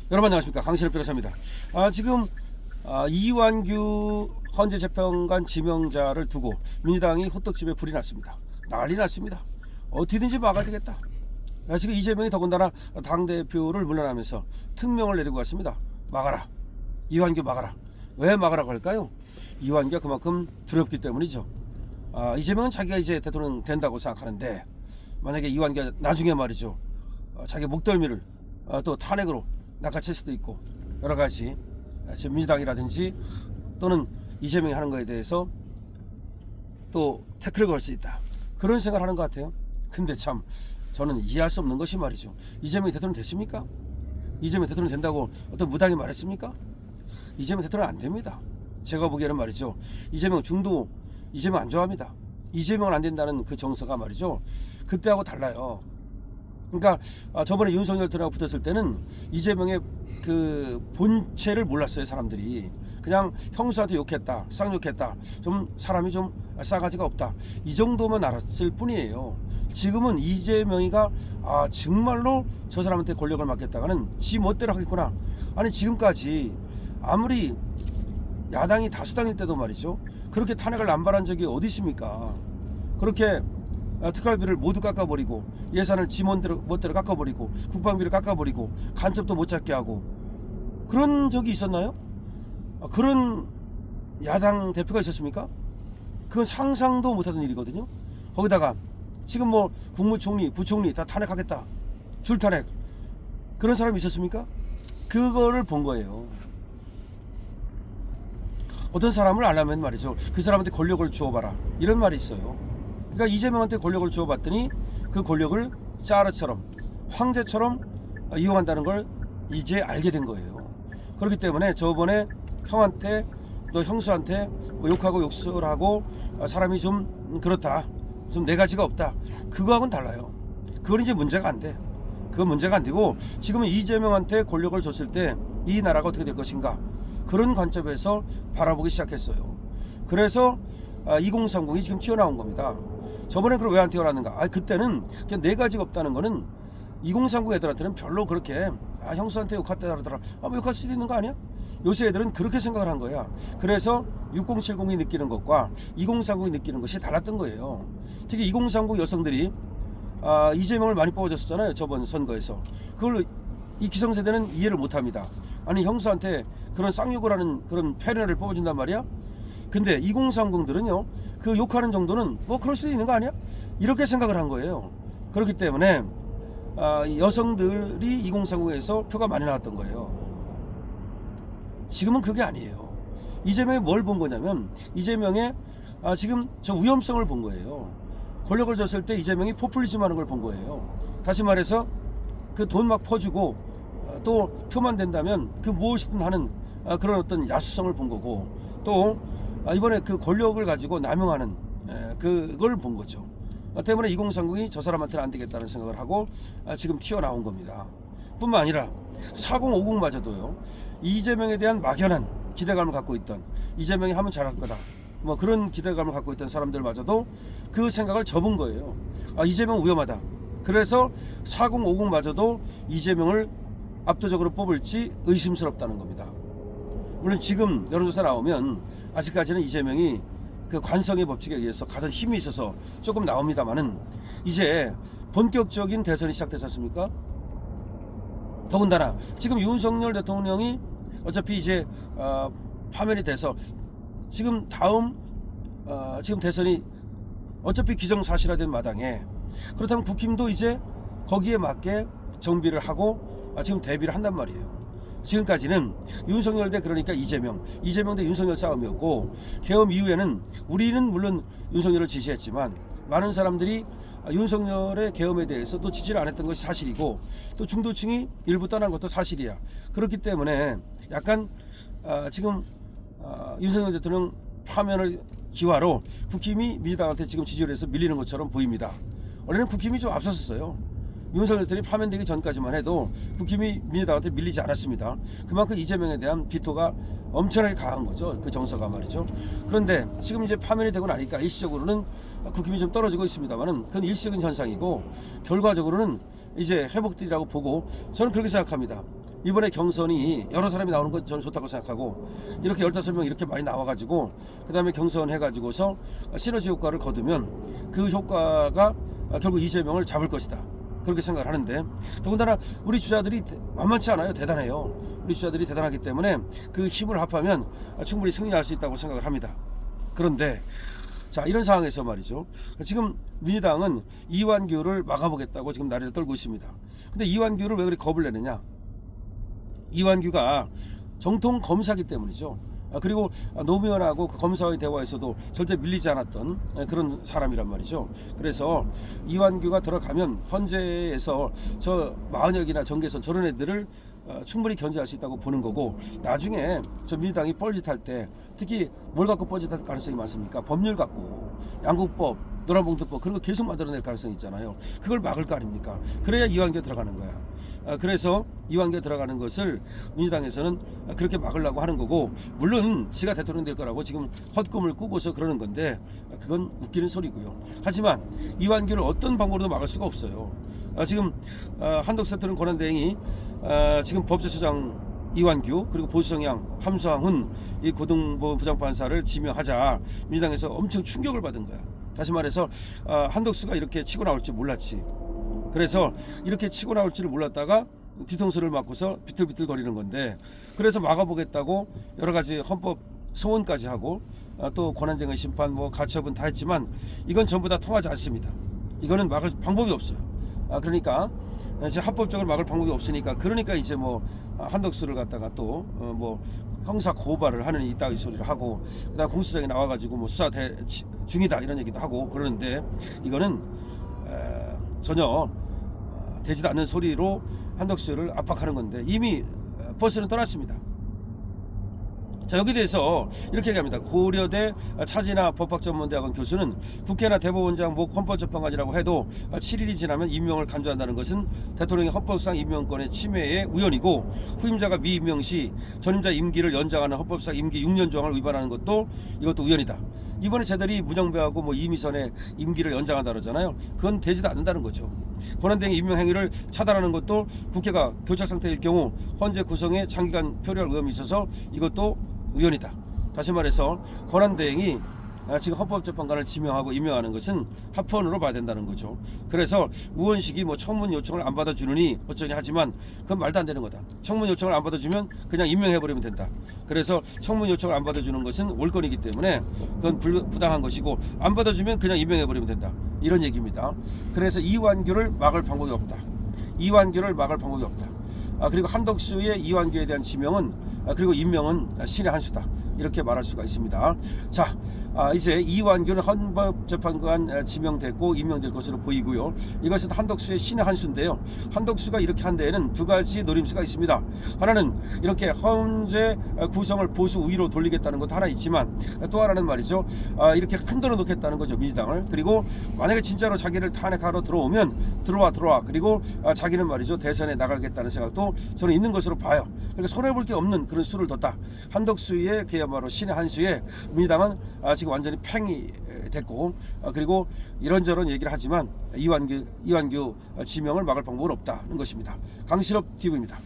여러분 안녕하십니까, 강신업 변호사입니다. 지금 이완규 헌재재판관 지명자를 두고 민주당이 호떡집에 불이 났습니다. 난리 났습니다. 어떻게든지 막아야 되겠다. 지금 이재명이 더군다나 당대표를 물러나면서 특명을 내리고 왔습니다. 막아라, 이완규 막아라. 왜 막으라고 할까요? 이완규가 그만큼 두렵기 때문이죠. 이재명은 자기가 이제 대통령 된다고 생각하는데, 만약에 이완규가 나중에 말이죠, 자기 목덜미를 또 탄핵으로 낚아챌 수도 있고, 여러가지 지금 민주당이라든지 또는 이재명이 하는 거에 대해서 또 태클을 걸 수 있다, 그런 생각을 하는 것 같아요. 근데 참 저는 이해할 수 없는 것이 말이죠, 이재명이 대통령 됐습니까? 이재명이 대통령 된다고 어떤 무당이 말했습니까? 이재명 대통령 안 됩니다. 제가 보기에는 말이죠, 이재명 중도, 이재명 안 좋아합니다. 이재명은 안 된다는 그 정서가 말이죠, 그때하고 달라요. 그러니까 저번에 윤석열 들하고 붙었을 때는 이재명의 그 본체를 몰랐어요. 사람들이 그냥 형수한테 욕했다, 쌍욕했다, 좀 사람이 좀 싸가지가 없다, 이 정도만 알았을 뿐이에요. 지금은 이재명이가 정말로 저 사람한테 권력을 맡겼다가는 지 멋대로 하겠구나. 아니, 지금까지 아무리 야당이 다수당일 때도 말이죠, 그렇게 탄핵을 남발한 적이 어디 있습니까? 그렇게 특활비를 모두 깎아버리고, 예산을 지 멋대로 깎아버리고, 국방비를 깎아버리고, 간첩도 못 잡게 하고, 그런 적이 있었나요? 그런 야당 대표가 있었습니까? 그건 상상도 못하던 일이거든요. 거기다가 지금 뭐 국무총리, 부총리 다 탄핵하겠다, 줄탄핵, 그런 사람이 있었습니까? 그거를 본 거예요. 어떤 사람을 알려면 말이죠, 그 사람한테 권력을 주어봐라, 이런 말이 있어요. 그러니까 이재명한테 권력을 주어봤더니 그 권력을 짜르처럼, 황제처럼 이용한다는 걸 이제 알게 된 거예요. 그렇기 때문에 저번에 형한테, 너 형수한테 뭐 욕하고 욕설하고 사람이 좀 그렇다, 좀 네 가지가 없다, 그거하고는 달라요. 그건 이제 문제가 안 돼. 그건 문제가 안 되고, 지금은 이재명한테 권력을 줬을 때 이 나라가 어떻게 될 것인가, 그런 관점에서 바라보기 시작했어요. 그래서 2030이 지금 튀어나온 겁니다. 저번에 그걸 왜 안 튀어나왔는가? 그때는 그냥 네 가지가 없다는 거는 2030 애들한테는 별로 그렇게 형수한테 욕했다 그러더라, 뭐 욕할 수도 있는 거 아니야? 요새 애들은 그렇게 생각을 한 거야. 그래서 6070이 느끼는 것과 2030이 느끼는 것이 달랐던 거예요. 특히 2030 여성들이 이재명을 많이 뽑아줬었잖아요, 저번 선거에서. 그걸 이 기성세대는 이해를 못합니다. 아니, 형수한테 그런 쌍욕을 하는 그런 패널을 뽑아준단 말이야? 근데 2030들은요, 그 욕하는 정도는 뭐 그럴 수도 있는 거 아니야? 이렇게 생각을 한 거예요. 그렇기 때문에 여성들이 2030에서 표가 많이 나왔던 거예요. 지금은 그게 아니에요. 이재명이 뭘 본 거냐면, 이재명의 지금 저 위험성을 본 거예요. 권력을 줬을 때 이재명이 포퓰리즘 하는 걸 본 거예요. 다시 말해서 그 돈 막 퍼주고 또 표만 된다면 그 무엇이든 하는 그런 어떤 야수성을 본 거고, 또 이번에 그 권력을 가지고 남용하는 그걸 본 거죠. 때문에 2030이 저 사람한테는 안 되겠다는 생각을 하고 지금 튀어나온 겁니다. 뿐만 아니라 4050마저도요, 이재명에 대한 막연한 기대감을 갖고 있던, 이재명이 하면 잘할 거다, 뭐 그런 기대감을 갖고 있던 사람들마저도 그 생각을 접은 거예요. 이재명 위험하다. 그래서 4050마저도 이재명을 압도적으로 뽑을지 의심스럽다는 겁니다. 물론 지금 여론조사 나오면 아직까지는 이재명이 그 관성의 법칙에 의해서 가장 힘이 있어서 조금 나옵니다만은, 이제 본격적인 대선이 시작되지 않습니까? 더군다나 지금 윤석열 대통령이 어차피 이제 파면이 돼서 지금 다음 지금 대선이 어차피 기정사실화된 마당에, 그렇다면 국힘도 이제 거기에 맞게 정비를 하고 지금 대비를 한단 말이에요. 지금까지는 윤석열 대 그러니까 이재명 대 윤석열 싸움이었고, 계엄 이후에는 우리는 물론 윤석열을 지지했지만 많은 사람들이 윤석열의 계엄에 대해서 또 지지를 안 했던 것이 사실이고, 또 중도층이 일부 떠난 것도 사실이야. 그렇기 때문에 약간 지금 윤석열 대통령 파면을 기화로 국힘이 민주당한테 지금 지지를 해서 밀리는 것처럼 보입니다. 원래는 국힘이 좀 앞섰었어요. 윤석열 대통령이 파면되기 전까지만 해도 국힘이 민주당한테 밀리지 않았습니다. 그만큼 이재명에 대한 비토가 엄청나게 강한 거죠, 그 정서가 말이죠. 그런데 지금 이제 파면이 되고 나니까 일시적으로는 국힘이 좀 떨어지고 있습니다만은, 그건 일시적인 현상이고 결과적으로는 이제 회복되리라고 보고, 저는 그렇게 생각합니다. 이번에 경선이 여러 사람이 나오는 건 저는 좋다고 생각하고, 이렇게 15명 이렇게 많이 나와가지고 그 다음에 경선 해가지고서 시너지 효과를 거두면 그 효과가 결국 이재명을 잡을 것이다, 그렇게 생각을 하는데, 더군다나 우리 주자들이 만만치 않아요. 대단해요. 우리 주자들이 대단하기 때문에 그 힘을 합하면 충분히 승리할 수 있다고 생각을 합니다. 그런데 자, 이런 상황에서 말이죠, 지금 민주당은 이완규를 막아보겠다고 지금 난리를 떨고 있습니다. 근데 이완규를 왜 그렇게 겁을 내느냐? 이완규가 정통 검사기 때문이죠. 그리고 노무현하고 그 검사의 대화에서도 절대 밀리지 않았던 그런 사람이란 말이죠. 그래서 이완규가 들어가면 헌재에서 저 마흔역이나 정계선 저런 애들을 충분히 견제할 수 있다고 보는 거고, 나중에 저 민주당이 뻘짓할 때 특히 뭘 갖고 뻘짓할 가능성이 많습니까? 법률 갖고, 양국법, 노란봉투법, 그런 거 계속 만들어낼 가능성이 있잖아요. 그걸 막을 거 아닙니까? 그래야 이완규가 들어가는 거야. 그래서 이완규가 들어가는 것을 민주당에서는 그렇게 막으려고 하는 거고, 물론 지가 대통령 될 거라고 지금 헛꿈을 꾸고서 그러는 건데 그건 웃기는 소리고요. 하지만 이완규를 어떤 방법으로도 막을 수가 없어요. 지금 한덕수는 권한대행이 지금 법제처장 이완규, 그리고 보수성향 함수항은 이 고등법원 부장판사를 지명하자 민주당에서 엄청 충격을 받은 거야. 다시 말해서 한덕수가 이렇게 치고 나올 줄 몰랐지. 그래서 이렇게 치고 나올 줄을 몰랐다가 뒤통수를 맞고서 비틀비틀 거리는 건데, 그래서 막아보겠다고 여러 가지 헌법 소원까지 하고 또 권한쟁의 심판, 뭐 가처분 다 했지만 이건 전부 다 통하지 않습니다. 이거는 막을 방법이 없어요. 그러니까 이제 합법적으로 막을 방법이 없으니까, 그러니까 이제 뭐 한덕수를 갖다가 또 뭐 형사 고발을 하는 이따위 소리를 하고, 그다음 공수장에 나와가지고 뭐 수사 중이다 이런 얘기도 하고 그러는데, 이거는 전혀 되지도 않는 소리로 한덕수를 압박하는 건데 이미 버스는 떠났습니다. 자, 여기에 대해서 이렇게 얘기합니다. 고려대 차진아 법학전문대학원 교수는 국회나 대법원장 목 헌법재판관이라고 해도 7일이 지나면 임명을 간주한다는 것은 대통령의 헌법상 임명권의 침해의 우연이고, 후임자가 미임명 시 전임자 임기를 연장하는 헌법상 임기 6년 조항을 위반하는 것도 이것도 우연이다. 이번에 쟤들이 문영배하고 뭐 이미선의 임기를 연장한다 그러잖아요. 그건 되지도 않는다는 거죠. 권한대행의 임명 행위를 차단하는 것도 국회가 교착 상태일 경우 헌재 구성에 장기간 표류할 위험이 있어서 이것도 우연이다. 다시 말해서 권한대행이 지금 헌법재판관을 지명하고 임명하는 것은 합헌으로 봐야 된다는 거죠. 그래서 우원식이 뭐 청문 요청을 안 받아주느니 어쩌니 하지만 그건 말도 안 되는 거다. 청문 요청을 안 받아주면 그냥 임명해버리면 된다. 그래서 청문 요청을 안 받아주는 것은 올건이기 때문에 그건 부당한 것이고, 안 받아주면 그냥 임명해버리면 된다, 이런 얘기입니다. 그래서 이완규를 막을 방법이 없다. 이완규를 막을 방법이 없다. 그리고 한덕수의 이완규에 대한 지명은 그리고 임명은 신의 한 수다, 이렇게 말할 수가 있습니다. 자, 이제 이완규는 헌법재판관 지명됐고 임명될 것으로 보이고요. 이것은 한덕수의 신의 한 수인데요. 한덕수가 이렇게 한 데에는 두 가지 노림수가 있습니다. 하나는 이렇게 헌재 구성을 보수 우위로 돌리겠다는 것도 하나 있지만, 또 하나는 말이죠, 이렇게 흔들어 놓겠다는 거죠, 민주당을. 그리고 만약에 진짜로 자기를 탄핵하러 들어오면 들어와 그리고 자기는 말이죠 대선에 나가겠다는 생각도 저는 있는 것으로 봐요. 그러니까 손해볼 게 없는 그런 수를 뒀다. 한덕수의 그야말로 신의 한 수에 민주당은 지금 완전히 팽이 됐고, 그리고 이런저런 얘기를 하지만 이완규 지명을 막을 방법은 없다는 것입니다. 강실업 TV입니다.